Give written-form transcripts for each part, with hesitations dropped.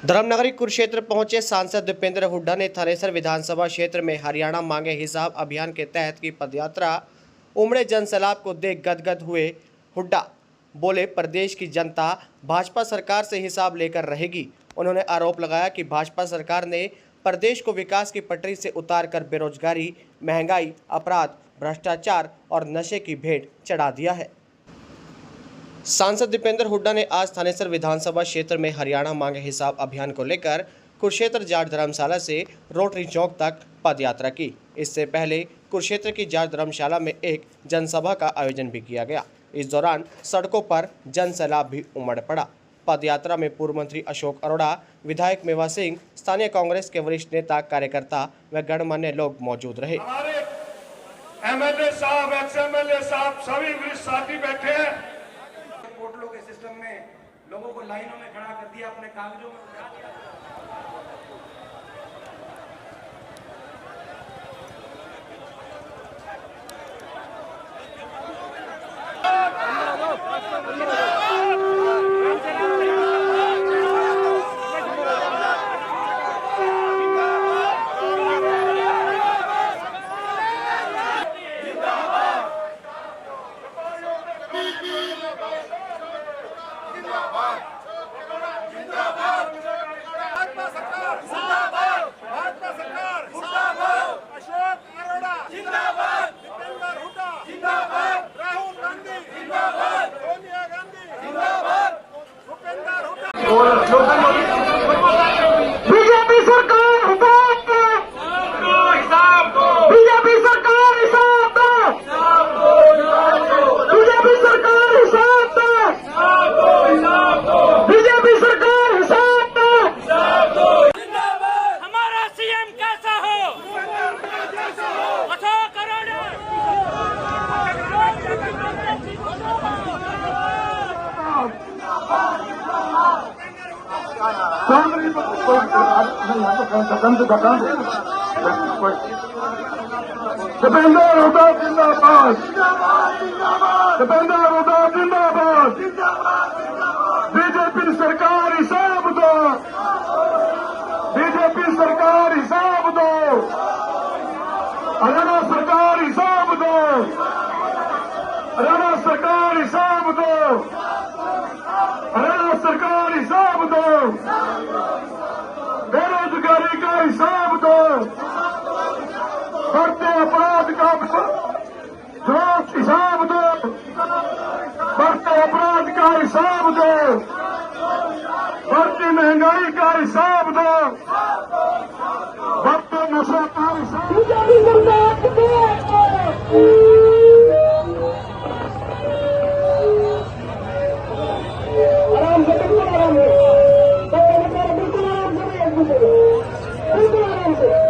धर्मनगरी कुरुक्षेत्र पहुंचे सांसद दीपेंद्र हुड्डा ने थानेसर विधानसभा क्षेत्र में हरियाणा मांगे हिसाब अभियान के तहत की पदयात्रा। उमड़े जनसैलाब को देख गदगद हुए हुड्डा बोले, प्रदेश की जनता भाजपा सरकार से हिसाब लेकर रहेगी। उन्होंने आरोप लगाया कि भाजपा सरकार ने प्रदेश को विकास की पटरी से उतारकर बेरोजगारी, महंगाई, अपराध, भ्रष्टाचार और नशे की भेंट चढ़ा दिया है। सांसद दीपेंद्र हुड्डा ने आज थानेसर विधानसभा क्षेत्र में हरियाणा मांगे हिसाब अभियान को लेकर कुरुक्षेत्र जाट धर्मशाला से रोटरी चौक तक पदयात्रा की। इससे पहले कुरुक्षेत्र की जाट धर्मशाला में एक जनसभा का आयोजन भी किया गया। इस दौरान सड़कों पर जनसैलाब भी उमड़ पड़ा। पदयात्रा में पूर्व मंत्री अशोक अरोड़ा, विधायक मेवा सिंह, स्थानीय कांग्रेस के वरिष्ठ नेता, कार्यकर्ता व गणमान्य लोग मौजूद रहे। एमएलए साहब, एक्स-एमएलए साहब, सभी वरिष्ठ साथी बैठे हैं। पोर्टलों के सिस्टम में लोगों को लाइनों में खड़ा कर दिया, अपने कागजों में उठा दिया। बीजेपी सरकार हिसाब दो, बीजेपी सरकार हिसाब दो, बीजेपी सरकार हिसाब दो, बीजेपी सरकार हिसाब दो। हमारा सीएम कैसा हो? अशोक अरोड़ा। दीपेंद्र हुड्डा जिंदाबाद, दीपेंद्र हुड्डा जिंदाबाद। बीजेपी सरकार हिसाब दो, बीजेपी सरकार हिसाब दो, हरियाणा सरकार हिसाब दो, हरियाणा सरकार हिसाब दो, हरियाणा सरकार हिसाब दो, बेरोजगारी का हिसाब दो, बढ़ते अपराध का हिसाब दो, बढ़ते अपराध का हिसाब दो, बढ़ती महंगाई का हिसाब दो, बढ़ते नशे का हिसाब दो। आराम से, बिल्कुल आराम से, बिल्कुल आराम से, बिल्कुल आराम से, बिल्कुल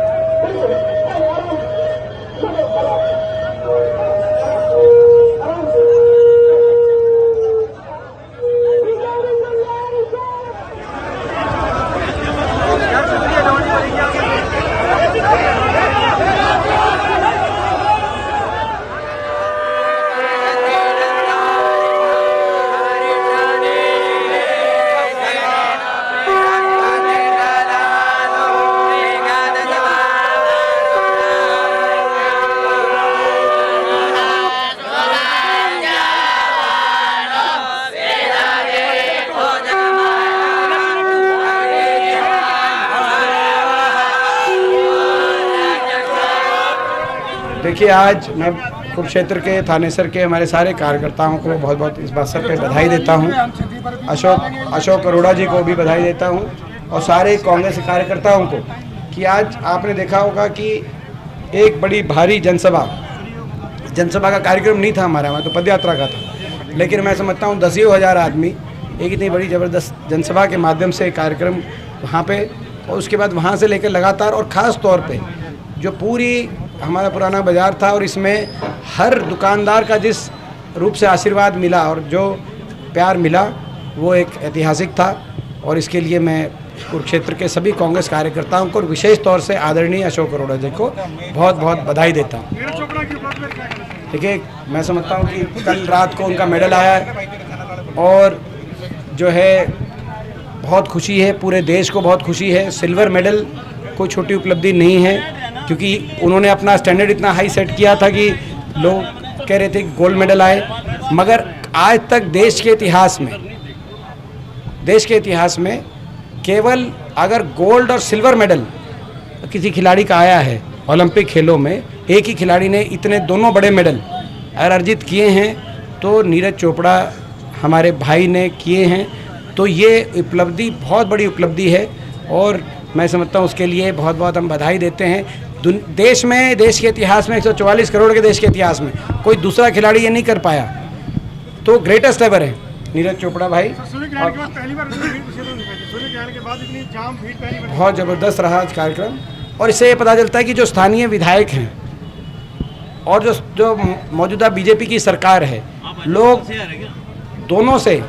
देखिए, आज मैं कुरुक्षेत्र के थानेसर के हमारे सारे कार्यकर्ताओं को बहुत बहुत इस अवसर पे बधाई देता हूं। अशोक अरोड़ा जी को भी बधाई देता हूं और सारे कांग्रेस कार्यकर्ताओं को कि आज आपने देखा होगा कि एक बड़ी भारी जनसभा का कार्यक्रम नहीं था हमारा, वहाँ तो पदयात्रा का था, लेकिन मैं समझता हूँ 10,000 आदमी एक इतनी बड़ी ज़बरदस्त जनसभा के माध्यम से कार्यक्रम वहाँ पे, और उसके बाद वहाँ से लेकर लगातार, और ख़ास तौर पे जो पूरी हमारा पुराना बाज़ार था और इसमें हर दुकानदार का जिस रूप से आशीर्वाद मिला और जो प्यार मिला वो एक ऐतिहासिक था। और इसके लिए मैं कुरुक्षेत्र के सभी कांग्रेस कार्यकर्ताओं को, विशेष तौर से आदरणीय अशोक अरोड़ा जी को बहुत बहुत बधाई देता हूँ। देखिए, मैं समझता हूँ कि कल रात को उनका मेडल आया है और जो है बहुत खुशी है, पूरे देश को बहुत खुशी है। सिल्वर मेडल कोई छोटी उपलब्धि नहीं है, क्योंकि उन्होंने अपना स्टैंडर्ड इतना हाई सेट किया था कि लोग कह रहे थे कि गोल्ड मेडल आए, मगर आज तक देश के इतिहास में केवल अगर गोल्ड और सिल्वर मेडल किसी खिलाड़ी का आया है ओलंपिक खेलों में, एक ही खिलाड़ी ने इतने दोनों बड़े मेडल अगर अर्जित किए हैं तो नीरज चोपड़ा हमारे भाई ने किए हैं। तो ये उपलब्धि बहुत बड़ी उपलब्धि है और मैं समझता हूँ उसके लिए बहुत बहुत हम बधाई देते हैं। देश के इतिहास में 144 करोड़ के देश के इतिहास में कोई दूसरा खिलाड़ी ये नहीं कर पाया, तो ग्रेटेस्ट एवर है नीरज चोपड़ा भाई। बहुत ज़बरदस्त रहा आज कार्यक्रम, और इससे ये पता चलता है कि जो स्थानीय विधायक हैं और जो मौजूदा बीजेपी की सरकार है, लोग दोनों से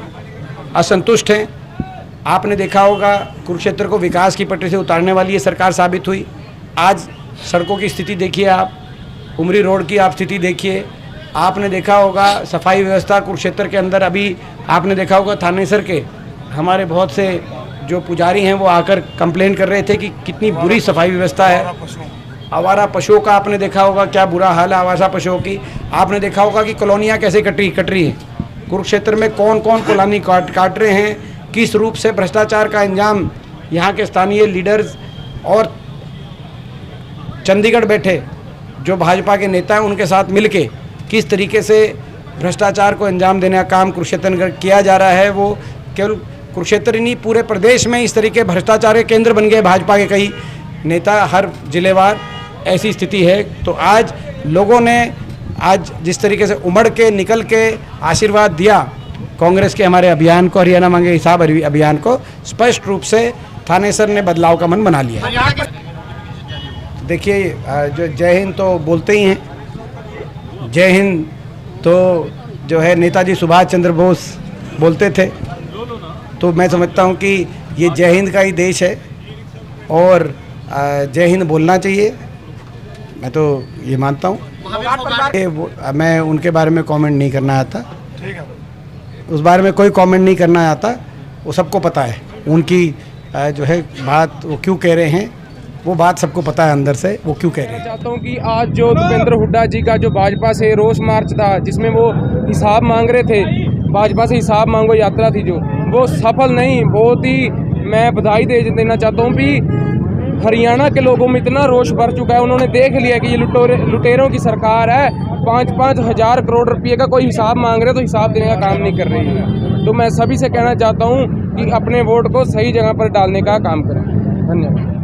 असंतुष्ट हैं। आपने देखा होगा कुरुक्षेत्र को विकास की पटरी से उतारने वाली ये सरकार साबित हुई। आज सड़कों की स्थिति देखिए आप, उमरी रोड की आप स्थिति देखिए। आपने देखा होगा सफाई व्यवस्था कुरुक्षेत्र के अंदर, अभी आपने देखा होगा थानेसर के हमारे बहुत से जो पुजारी हैं वो आकर कंप्लेन कर रहे थे कि कितनी बुरी सफाई व्यवस्था है। आवारा पशुओं का आपने देखा होगा क्या बुरा हाल है आवारा पशुओं की। आपने देखा होगा कि कॉलोनियाँ कैसे कट रही हैं। कुरुक्षेत्र में कौन कौन कॉलोनी काट रहे हैं, किस रूप से भ्रष्टाचार का अंजाम यहाँ के स्थानीय लीडर्स और चंडीगढ़ बैठे जो भाजपा के नेता हैं उनके साथ मिलके किस तरीके से भ्रष्टाचार को अंजाम देने का काम कुरुक्षेत्र में किया जा रहा है। वो केवल कुरुक्षेत्र ही नहीं, पूरे प्रदेश में इस तरीके भ्रष्टाचार के केंद्र बन गए भाजपा के कई नेता, हर जिलेवार ऐसी स्थिति है। तो आज लोगों ने आज जिस तरीके से उमड़ के निकल के आशीर्वाद दिया कांग्रेस के हमारे अभियान को, हरियाणा मांगे हिसाब अभियान को, स्पष्ट रूप से थानेसर ने बदलाव का मन बना लिया। देखिए, जो जय हिंद तो बोलते ही हैं, जय हिंद तो जो है नेताजी सुभाष चंद्र बोस बोलते थे। तो मैं समझता हूं कि ये जय हिंद का ही देश है और जय हिंद बोलना चाहिए, मैं तो ये मानता हूँ। मैं उनके बारे में कमेंट नहीं करना आता, उस बारे में कोई कमेंट नहीं करना आता। वो सबको पता है उनकी जो है बात वो क्यों कह रहे हैं, वो बात सबको पता है अंदर से वो क्यों कह रहे हैं। चाहता हूँ कि आज जो भूपेंद्र हुड्डा जी का जो भाजपा से रोष मार्च था, जिसमें वो हिसाब मांग रहे थे, भाजपा से हिसाब मांगो यात्रा थी जो, वो सफल नहीं। बहुत ही मैं बधाई देना चाहता हूँ कि हरियाणा के लोगों में इतना रोष भर चुका है, उन्होंने देख लिया कि ये लुटेरों की सरकार है। 5-5 हज़ार करोड़ रुपये का कोई हिसाब मांग रहे तो हिसाब देने का काम नहीं कर रही है। तो मैं सभी से कहना चाहता हूँ कि अपने वोट को सही जगह पर डालने का काम करें। धन्यवाद।